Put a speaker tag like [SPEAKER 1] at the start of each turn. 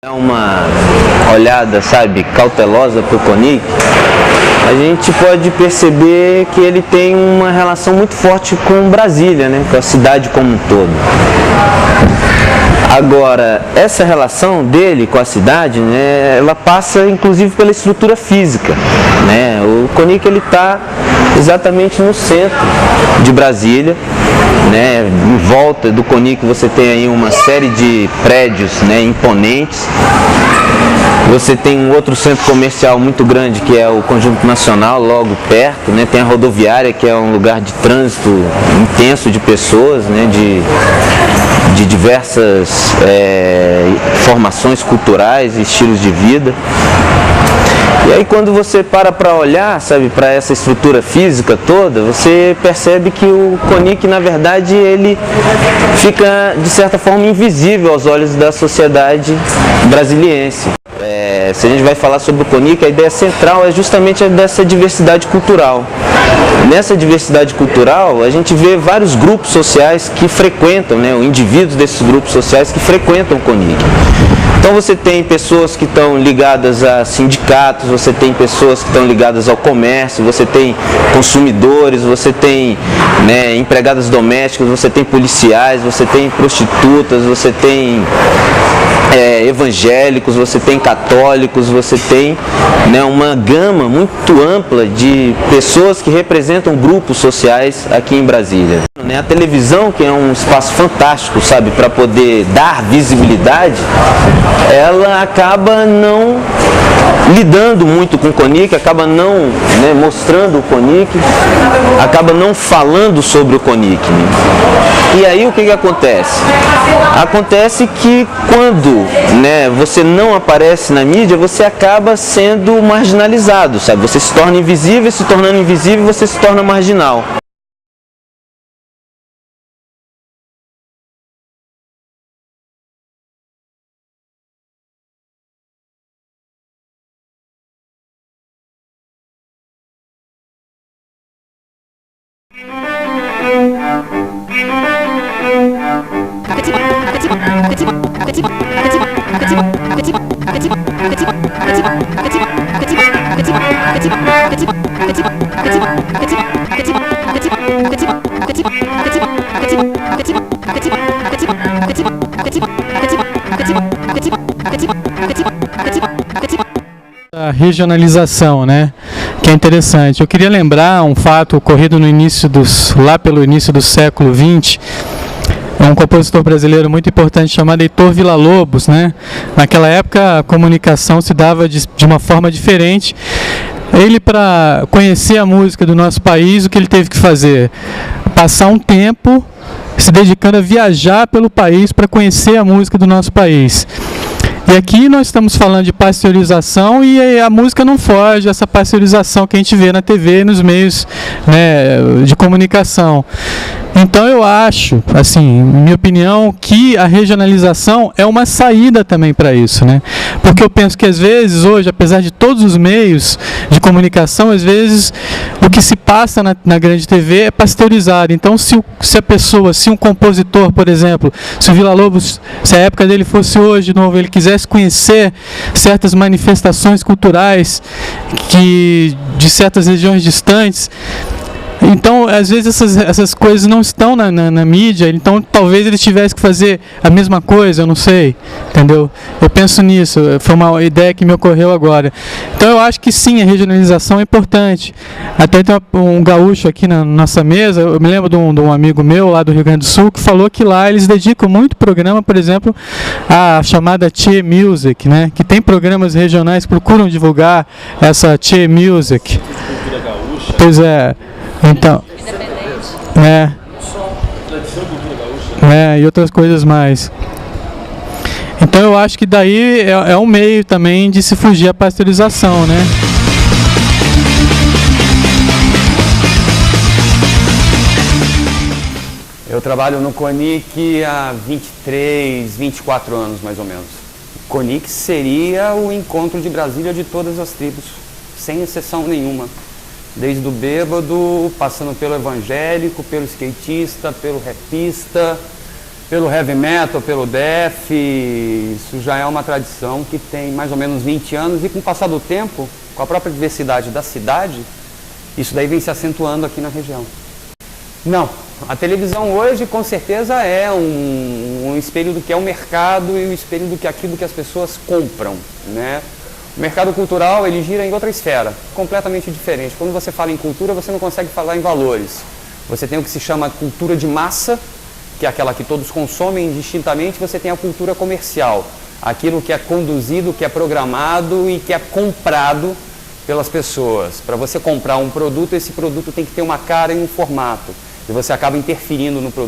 [SPEAKER 1] Dá uma olhada, sabe, cautelosa para o Conic, a gente pode perceber que ele tem uma relação muito forte com Brasília, né, com a cidade como um todo. Agora, essa relação dele com a cidade, né, ela passa inclusive pela estrutura física, né? O Conic ele está exatamente no centro de Brasília, né? Em volta do Conic você tem aí uma série de prédios, né, imponentes. Você tem um outro centro comercial muito grande que é o Conjunto Nacional, logo perto, né? Tem a rodoviária, que é um lugar de trânsito intenso de pessoas, né? De diversas formações culturais e estilos de vida. E aí quando você para olhar, sabe, para essa estrutura física toda, você percebe que o Conic, na verdade, ele fica, de certa forma, invisível aos olhos da sociedade brasiliense. Se a gente vai falar sobre o Conic, a ideia central é justamente dessa diversidade cultural. Nessa diversidade cultural, a gente vê vários grupos sociais que frequentam, né, indivíduos desses grupos sociais que frequentam o Conic. Então você tem pessoas que estão ligadas a sindicatos, você tem pessoas que estão ligadas ao comércio, você tem consumidores, você tem, né, empregadas domésticas, você tem policiais, você tem prostitutas, você tem evangélicos, você tem católicos, você tem, né, uma gama muito ampla de pessoas que representam grupos sociais aqui em Brasília. A televisão, que é um espaço fantástico, sabe, para poder dar visibilidade, ela acaba não lidando muito com o Conic, acaba não, né, mostrando o Conic, acaba não falando sobre o Conic. E aí o que acontece? Acontece que quando, né, você não aparece na mídia, você acaba sendo marginalizado, sabe? Você se torna invisível, se tornando invisível, você se torna marginal.
[SPEAKER 2] A regionalização, né, que é interessante. Eu queria lembrar um fato ocorrido lá pelo início do século XX. É um compositor brasileiro muito importante chamado Heitor Villa-Lobos, né? Naquela época a comunicação se dava de uma forma diferente. Ele, para conhecer a música do nosso país, o que ele teve que fazer? Passar um tempo se dedicando a viajar pelo país para conhecer a música do nosso país. E aqui nós estamos falando de pasteurização e a música não foge dessa pasteurização que a gente vê na TV e nos meios, né, de comunicação. Então eu acho, assim, minha opinião, que a regionalização é uma saída também para isso, né? Porque eu penso que às vezes hoje, apesar de todos os meios de comunicação, às vezes o que se passa na grande TV é pasteurizado. Então se um compositor, por exemplo, se o Villa-Lobos, se a época dele fosse hoje de novo, ele quisesse conhecer certas manifestações culturais de certas regiões distantes, então, às vezes essas coisas não estão na mídia, então talvez ele tivesse que fazer a mesma coisa, eu não sei, entendeu? Eu penso nisso, foi uma ideia que me ocorreu agora. Então eu acho que sim, a regionalização é importante. Até tem um gaúcho aqui na nossa mesa, eu me lembro de um amigo meu lá do Rio Grande do Sul, que falou que lá eles dedicam muito programa, por exemplo, à chamada Tchê Music, né? Que tem programas regionais que procuram divulgar essa Tchê Music. Pois é. Então, e outras coisas mais. Então eu acho que daí é um meio também de se fugir à pasteurização, né?
[SPEAKER 3] Eu trabalho no Conic há 23, 24 anos mais ou menos. O Conic seria o encontro de Brasília de todas as tribos, sem exceção nenhuma. Desde o bêbado, passando pelo evangélico, pelo skatista, pelo rapista, pelo heavy metal, pelo death, isso já é uma tradição que tem mais ou menos 20 anos e com o passar do tempo, com a própria diversidade da cidade, isso daí vem se acentuando aqui na região. Não, a televisão hoje com certeza é um espelho do que é o mercado e o espelho do que é aquilo que as pessoas compram, né? O mercado cultural, ele gira em outra esfera, completamente diferente. Quando você fala em cultura, você não consegue falar em valores. Você tem o que se chama cultura de massa, que é aquela que todos consomem indistintamente. Você tem a cultura comercial, aquilo que é conduzido, que é programado e que é comprado pelas pessoas. Para você comprar um produto, esse produto tem que ter uma cara e um formato. E você acaba interferindo no produto.